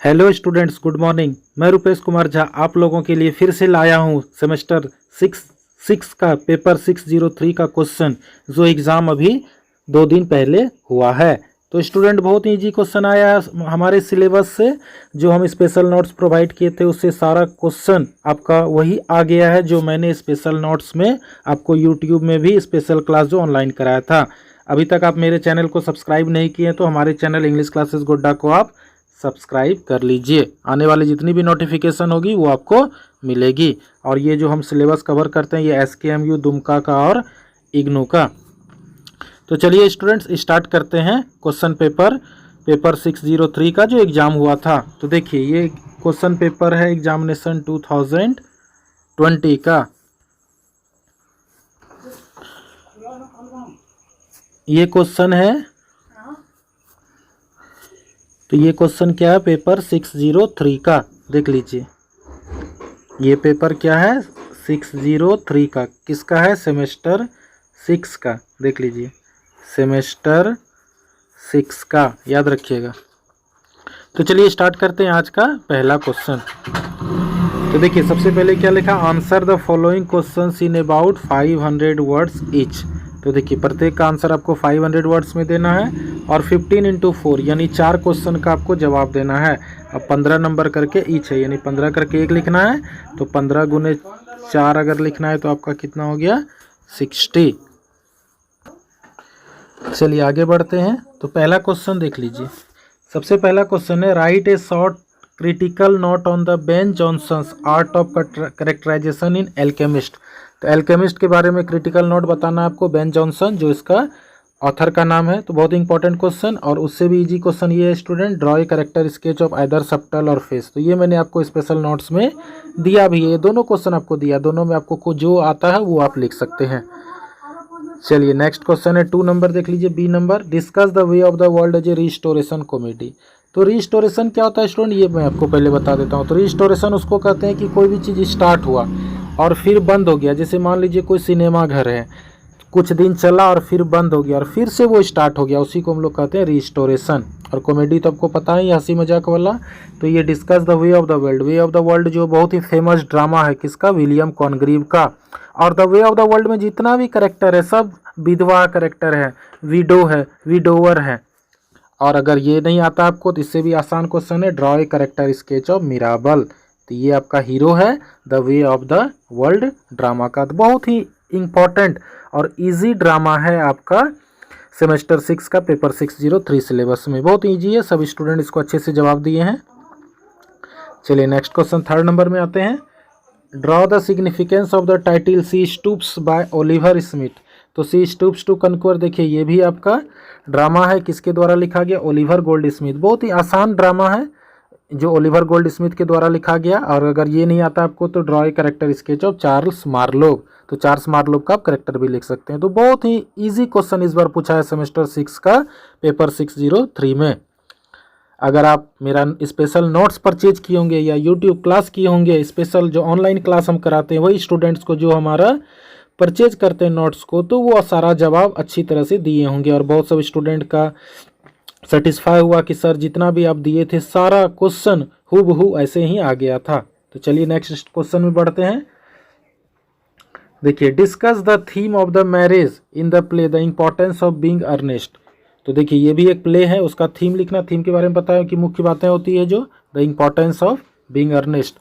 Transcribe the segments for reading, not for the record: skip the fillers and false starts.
Hello students, good morning. मैं रुपेश कुमार झा आप लोगों के लिए फिर से लाया हूं सेमेस्टर सिक्स का पेपर 603 का क्वेश्चन, जो एग्ज़ाम अभी 2 दिन पहले हुआ है। तो स्टूडेंट बहुत इजी क्वेश्चन आया है हमारे सिलेबस से। जो हम स्पेशल नोट्स प्रोवाइड किए थे उससे सारा क्वेश्चन आपका वही आ गया है जो मैंने स्पेशल नोट्स में आपको यूट्यूब में भी स्पेशल क्लास जो ऑनलाइन कराया था। अभी तक आप मेरे चैनल को सब्सक्राइब नहीं किए तो हमारे चैनल इंग्लिश क्लासेस गोड्डा को आप सब्सक्राइब कर लीजिए। आने वाली जितनी भी नोटिफिकेशन होगी वो आपको मिलेगी। और ये जो हम सिलेबस कवर करते हैं ये SKMU, दुमका का और इग्नू का। तो चलिए स्टूडेंट्स स्टार्ट करते हैं क्वेश्चन पेपर 603 का जो एग्ज़ाम हुआ था। तो देखिए ये क्वेश्चन पेपर है एग्जामिनेशन 2020 का। ये क्वेश्चन है, तो ये क्वेश्चन क्या है पेपर 603 का, देख लीजिए। ये पेपर क्या है 603 का, किसका है? सेमेस्टर 6 का। देख लीजिए सेमेस्टर 6 का, याद रखिएगा। तो चलिए स्टार्ट करते हैं आज का पहला क्वेश्चन। तो देखिए सबसे पहले क्या लिखा, answer the following questions in about 500 words each. तो देखिए प्रत्येक का आंसर आपको 500 वर्ड्स में देना है और 15 × 4 यानी 4 क्वेश्चन का आपको जवाब देना है। अब 15 नंबर करके ईच है यानी 15 करके 1 लिखना है। तो 15 × 4 अगर लिखना है तो आपका कितना हो गया 60। चलिए आगे बढ़ते हैं। तो पहला क्वेश्चन देख लीजिए। सबसे पहला क्वेश्चन है, write a short critical note on the Ben Jonson's art of characterisation in Alchemist. तो एल्केमिस्ट के बारे में क्रिटिकल नोट बताना है आपको, बेन जॉनसन जो इसका ऑथर का नाम है। तो बहुत इंपॉर्टेंट क्वेश्चन। और उससे भी इजी क्वेश्चन ये है student, draw a character sketch of either subtle और फेस। तो ये मैंने आपको स्पेशल नोट्स में दिया भी है, ये दोनों क्वेश्चन आपको दिया, दोनों में आपको जो आता है वो आप लिख सकते हैं। चलिए नेक्स्ट क्वेश्चन है 2 नंबर, देख लीजिए B number, discuss the way of the world as a restoration comedy. तो रिस्टोरेशन क्या होता है स्टूडेंट, ये मैं आपको पहले बता देता हूँ। तो रिस्टोरेशन उसको कहते हैं कि कोई भी चीज़ स्टार्ट हुआ और फिर बंद हो गया। जैसे मान लीजिए कोई सिनेमा घर है, कुछ दिन चला और फिर बंद हो गया और फिर से वो स्टार्ट हो गया, उसी को हम लोग कहते हैं रिस्टोरेशन। और कॉमेडी तो आपको पता है हंसी मजाक वाला। तो ये discuss the way of the world, way of the world जो बहुत ही फेमस ड्रामा है किसका, विलियम कॉनग्रीव का। और the way of the world में जितना भी करेक्टर है सब विधवा करेक्टर है, विडो है, विडोवर है। और अगर ये नहीं आता आपको तो इससे भी आसान क्वेश्चन है, draw a character sketch of Mirabell. तो ये आपका हीरो है the way of the world drama का। तो बहुत ही इंपॉर्टेंट और इजी ड्रामा है आपका सेमेस्टर 6 का पेपर 603 सिलेबस में, बहुत ईजी है। सब स्टूडेंट इसको अच्छे से जवाब दिए हैं। चलिए नेक्स्ट क्वेश्चन 3rd नंबर में आते हैं, draw the significance of the title She Stoops by Oliver Smith. तो सी स्टूप्स टू कनक्वर, देखिए ये भी आपका ड्रामा है, किसके द्वारा लिखा गया, ओलिवर गोल्ड स्मिथ। बहुत ही आसान ड्रामा है जो ओलिवर गोल्ड स्मिथ के द्वारा लिखा गया। और अगर ये नहीं आता आपको तो draw a character sketch of Charles Marlowe. तो चार्ल्स मार्लोव का आप करेक्टर भी लिख सकते हैं। तो बहुत ही इजी क्वेश्चन इस बार पूछा है सेमेस्टर 6 का पेपर 603 में। अगर आप मेरा स्पेशल नोट्स परचेज किए होंगे या यूट्यूब क्लास किए होंगे, स्पेशल जो ऑनलाइन क्लास हम कराते हैं वही स्टूडेंट्स को जो हमारा परचेज करते हैं नोट्स को, तो वो सारा जवाब अच्छी तरह से दिए होंगे। और बहुत सब स्टूडेंट का सेटिस्फाई हुआ कि सर जितना भी आप दिए थे सारा क्वेश्चन हूबहू ऐसे ही आ गया था। तो चलिए नेक्स्ट क्वेश्चन में बढ़ते हैं। देखिए discuss the theme of the marriage in the play The importance of being Earnest. तो देखिए ये भी एक प्ले है, उसका थीम लिखना, थीम के बारे में पता है कि मुख्य बातें होती है जो The importance of being Earnest.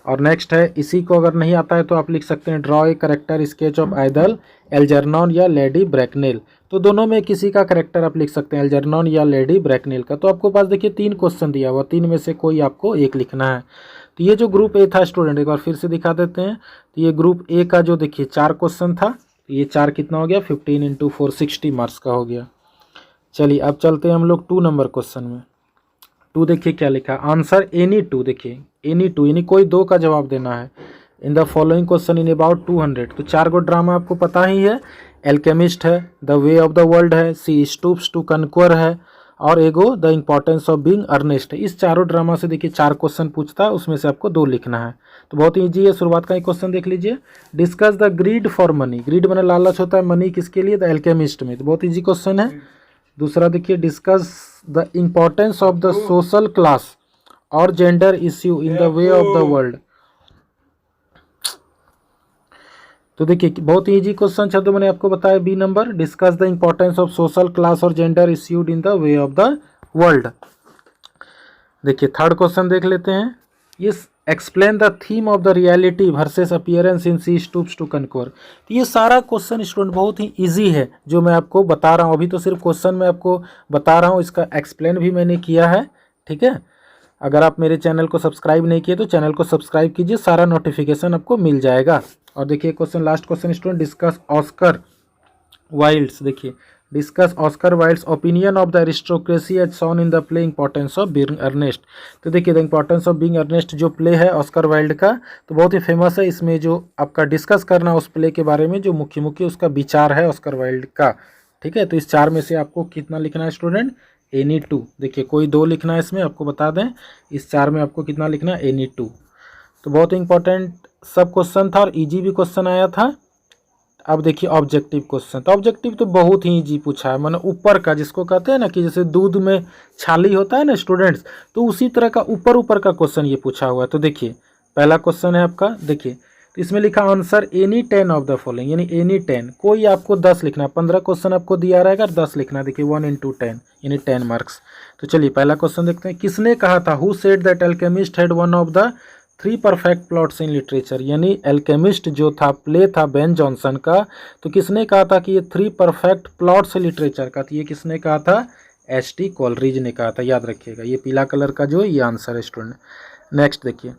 और नेक्स्ट है, इसी को अगर नहीं आता है तो आप लिख सकते हैं, draw a character sketch of either Algernon या लेडी ब्रैकनेल। तो दोनों में किसी का करेक्टर आप लिख सकते हैं, एल्जर्नॉन या लेडी ब्रैकनेल का। तो आपको पास देखिए 3 क्वेश्चन दिया हुआ, 3 में से कोई आपको एक लिखना है। तो ये जो ग्रुप ए था स्टूडेंट, एक बार फिर से दिखा देते हैं। तो ये ग्रुप ए का जो देखिए 4 क्वेश्चन था, तो ये 4 कितना हो गया 15 × 4 60 मार्क्स का हो गया। चलिए अब चलते हैं हम लोग 2 नंबर क्वेश्चन में। 2 देखिए क्या लिखा, आंसर एनी 2, देखिए एनी 2 यानी कोई 2 का जवाब देना है। In the following question in about 200। तो 4 गो ड्रामा आपको पता ही है, एल्केमिस्ट है, the way of the World है, सी स्टूप्स टू कनक्वर है और एगो The importance of being Earnest है। इस चारों ड्रामा से देखिए 4 क्वेश्चन पूछता है, उसमें से आपको 2 लिखना है। तो बहुत ही ईजी है। शुरुआत का एक क्वेश्चन देख लीजिए, discuss the greed for money. Greed मैंने लालच होता है, मनी किसके लिए, द एल्केमिस्ट में। तो बहुत ईजी क्वेश्चन है। दूसरा देखिए, discuss the importance of the social class और gender issue in the way of the world. तो देखिए बहुत ही इजी क्वेश्चन था, तो मैंने आपको बताया B number, discuss the importance of social class और gender issued in the way of the world. देखिए थर्ड क्वेश्चन देख लेते हैं, ये explain the theme of the reality versus appearance in she stoops to conquer. तो ये सारा question student बहुत ही इजी है जो मैं आपको बता रहा हूँ, अभी तो सिर्फ क्वेश्चन मैं आपको बता रहा हूँ, इसका एक्सप्लेन भी मैंने किया है, ठीक है। अगर आप मेरे चैनल को सब्सक्राइब नहीं किए तो चैनल को सब्सक्राइब कीजिए, सारा नोटिफिकेशन आपको मिल जाएगा। और देखिए question, last question student, discuss Oscar Wilde's. देखिए discuss Oscar Wilde's opinion of the aristocracy as shown in the play importance of being Earnest. तो देखिए the importance of being Earnest जो प्ले है ऑस्कर वाइल्ड का, तो बहुत ही famous है। इसमें जो आपका डिस्कस करना उस प्ले के बारे में जो मुख्य उसका विचार है ऑस्कर वाइल्ड का, ठीक है। तो इस चार में से आपको कितना लिखना है स्टूडेंट, एनी टू। देखिए कोई दो लिखना है इसमें, आपको बता दें इस चार में आपको कितना लिखना है, एनी टू। तो बहुत इंपॉर्टेंट सब क्वेश्चन था और इजी भी क्वेश्चन आया था। अब देखिए ऑब्जेक्टिव क्वेश्चन, तो ऑब्जेक्टिव तो बहुत ही इजी पूछा है, माने ऊपर का जिसको कहते हैं ना कि जैसे दूध में छाली होता है ना स्टूडेंट्स, तो उसी तरह का ऊपर का क्वेश्चन ये पूछा हुआ है। तो देखिए पहला क्वेश्चन है आपका, देखिए तो इसमें लिखा answer any 10 of the following, यानी एनी 10, कोई आपको 10 लिखना है। 15 क्वेश्चन आपको दिया रहेगा, 10 लिखना है। देखिए 1 into 10 यानी 10 मार्क्स। तो चलिए पहला क्वेश्चन देखते हैं, किसने कहा था, who said that alchemist had one of the 3 perfect plots in literature. यानी एल्केमिस्ट जो था प्ले था बेन जॉनसन का, तो किसने कहा था कि ये 3 परफेक्ट प्लॉट्स लिटरेचर का, तो ये किसने कहा था, एच.टी. कोलरिज ने कहा था, याद रखिएगा। ये पीला कलर का जो ये आंसर है स्टूडेंट। नेक्स्ट देखिए,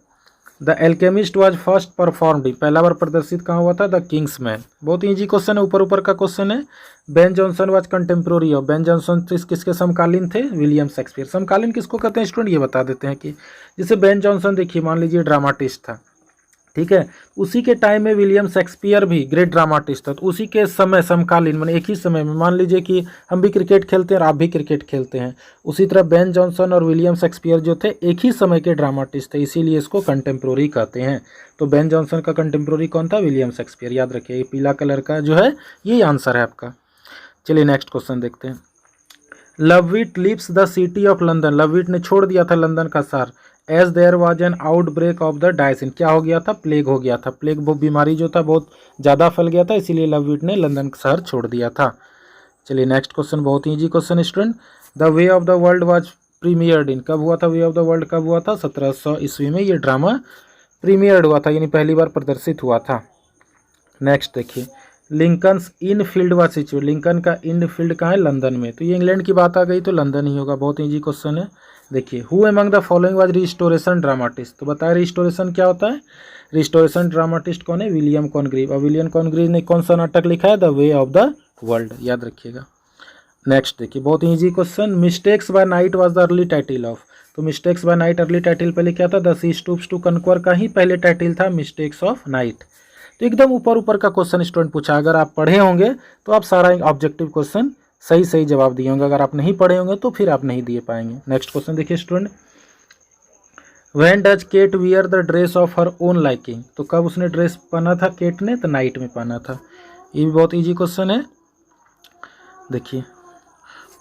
the alchemist was first performed, पहला बार प्रदर्शित कहाँ हुआ था, द किंग्स मैन। बहुत इजी क्वेश्चन है, ऊपर का क्वेश्चन है। Ben Jonson was contemporary of, Ben Jonson किसके समकालीन थे, विलियम शेक्सपियर। समकालीन किसको कहते हैं स्टूडेंट, ये बता देते हैं कि जैसे बेन जॉनसन देखिए मान लीजिए ड्रामाटिस्ट था, ठीक है, उसी के टाइम में विलियम शेक्सपियर भी ग्रेट ड्रामाटिस्ट था, तो उसी के समय समकालीन मैंने एक ही समय में, मान लीजिए कि हम भी क्रिकेट खेलते हैं और आप भी क्रिकेट खेलते हैं, उसी तरह बेन जॉनसन और विलियम शेक्सपियर जो थे एक ही समय के ड्रामाटिस्ट थे, इसीलिए इसको कंटेम्प्रोरी कहते हैं। तो बेन जॉनसन का कंटेम्प्रोरी कौन था, विलियम शेक्सपियर, याद रखिए। ये पीला कलर का जो है ये आंसर है आपका। चलिए नेक्स्ट क्वेश्चन देखते हैं, Lovewit leaves the city of London, Lovewit ने छोड़ दिया था लंदन का शहर, as there was an outbreak of the disease, क्या हो गया था, प्लेग हो गया था, प्लेग वो बीमारी जो था बहुत ज़्यादा फैल गया था, इसीलिए लवविट ने लंदन शहर छोड़ दिया था। चलिए नेक्स्ट क्वेश्चन, बहुत ही easy question student, the way of the world was premiered in, कब हुआ था वे ऑफ द वर्ल्ड, कब हुआ था, 1700 ईस्वी में ये ड्रामा प्रीमियर्ड हुआ था, यानी पहली बार प्रदर्शित हुआ था। नेक्स्ट देखिए, लिंकन्स इन फील्ड व सिचुएट, लिंकन का इन फील्ड कहाँ है, लंदन में, तो ये इंग्लैंड की बात आ गई तो लंदन ही होगा। बहुत इजी क्वेश्चन है। देखिए who among the following was restoration dramatist, तो बताया रिस्टोरेशन क्या होता है, रिस्टोरेशन ड्रामाटिस्ट कौन है, विलियम कॉनग्रीव। और विलियम कॉनग्रीव ने कौन सा नाटक लिखा है, the way of the world, याद रखिएगा। नेक्स्ट देखिए बहुत easy question, mistakes by night was the early title of, तो mistakes by night early title पहले क्या था, the she stoops to conquer का ही पहले टाइटल था मिस्टेक्स ऑफ नाइट। तो एकदम ऊपर का क्वेश्चन स्टूडेंट पूछा, अगर आप पढ़े होंगे तो आप सारा ऑब्जेक्टिव क्वेश्चन सही जवाब दिए होंगे, अगर आप नहीं पढ़े होंगे तो फिर आप नहीं दिए पाएंगे। नेक्स्ट क्वेश्चन देखिए student, when does Kate wear the dress of her own liking, तो कब उसने ड्रेस पहना था केट ने, तो नाइट में पहना था। ये भी बहुत इजी क्वेश्चन है। देखिए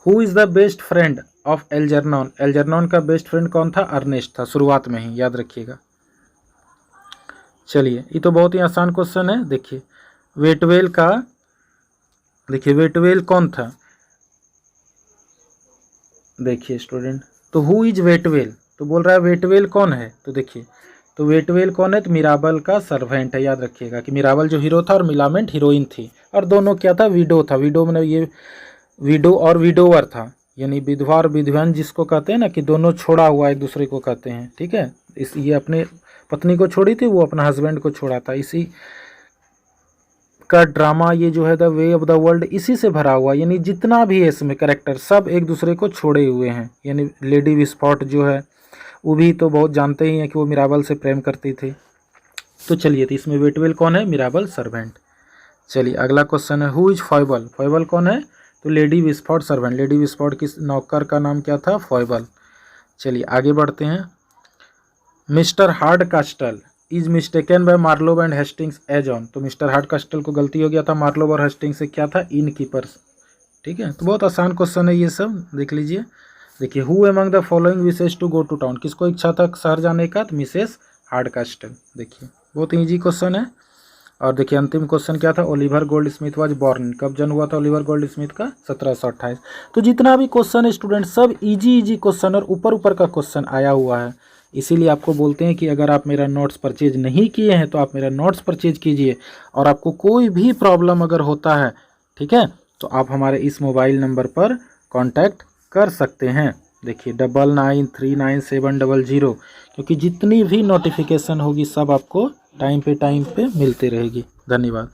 who is the best friend of Algernon, Algernon का बेस्ट फ्रेंड कौन था, अर्नेस्ट था, शुरुआत में ही, याद रखिएगा। चलिए ये तो बहुत ही आसान क्वेश्चन है। देखिए वेटवेल का, देखिए वेटवेल कौन था, देखिए स्टूडेंट, तो हु इज वेटवेल, तो बोल रहा है वेटवेल कौन है, तो देखिए तो वेटवेल कौन है, तो मिराबल का सर्वेंट है, याद रखिएगा कि मिराबल जो हीरो था और मिलामेंट हीरोइन थी, और दोनों क्या था, विडो था। विडो मतलब ये विडो और विडोवर था, यानी विधवा और विधवान जिसको कहते हैं ना कि दोनों छोड़ा हुआ एक दूसरे को कहते हैं, ठीक है। इस ये अपने पत्नी को छोड़ी थी, वो अपना हस्बैंड को छोड़ा था, इसी का ड्रामा ये जो है the way of the world इसी से भरा हुआ, यानी जितना भी है इसमें कैरेक्टर सब एक दूसरे को छोड़े हुए हैं। यानी लेडी विस्पॉट जो है वो भी तो बहुत जानते ही हैं कि वो मिराबल से प्रेम करती थी। तो चलिए तो इसमें वेटवेल कौन है, मिराबल सर्वेंट। चलिए अगला क्वेश्चन है, हु इज फॉयबल, फॉयबल कौन है, तो लेडी विस्पॉट सर्वेंट, लेडी विस्पॉट की नौकर का नाम क्या था, फॉयबल। चलिए आगे बढ़ते हैं, mister Hardcastle is mistaken by Marlow and Hastings as on, तो मिस्टर हार्ड कास्टल को गलती हो गया था मार्लोव और हेस्टिंग्स से क्या था, इन कीपर्स, ठीक है। तो बहुत आसान क्वेश्चन है ये सब, देख लीजिए। देखिए who among the following wishes to go to town, किसको इच्छा था शहर जाने का, तो मिसेस हार्डकास्टल। देखिए बहुत इजी क्वेश्चन है। और देखिए अंतिम क्वेश्चन क्या था, Oliver gold Smith was born, कब जन्म हुआ था ओलिवर गोल्ड स्मिथ का, 1728। तो जितना भी क्वेश्चन है स्टूडेंट सब इजी इजी क्वेश्चन और ऊपर ऊपर का क्वेश्चन आया हुआ है। इसीलिए आपको बोलते हैं कि अगर आप मेरा नोट्स परचेज नहीं किए हैं तो आप मेरा नोट्स परचेज कीजिए, और आपको कोई भी प्रॉब्लम अगर होता है, ठीक है, तो आप हमारे इस मोबाइल नंबर पर कांटेक्ट कर सकते हैं। देखिए 99397000, क्योंकि जितनी भी नोटिफिकेशन होगी सब आपको टाइम पे मिलती रहेगी। धन्यवाद।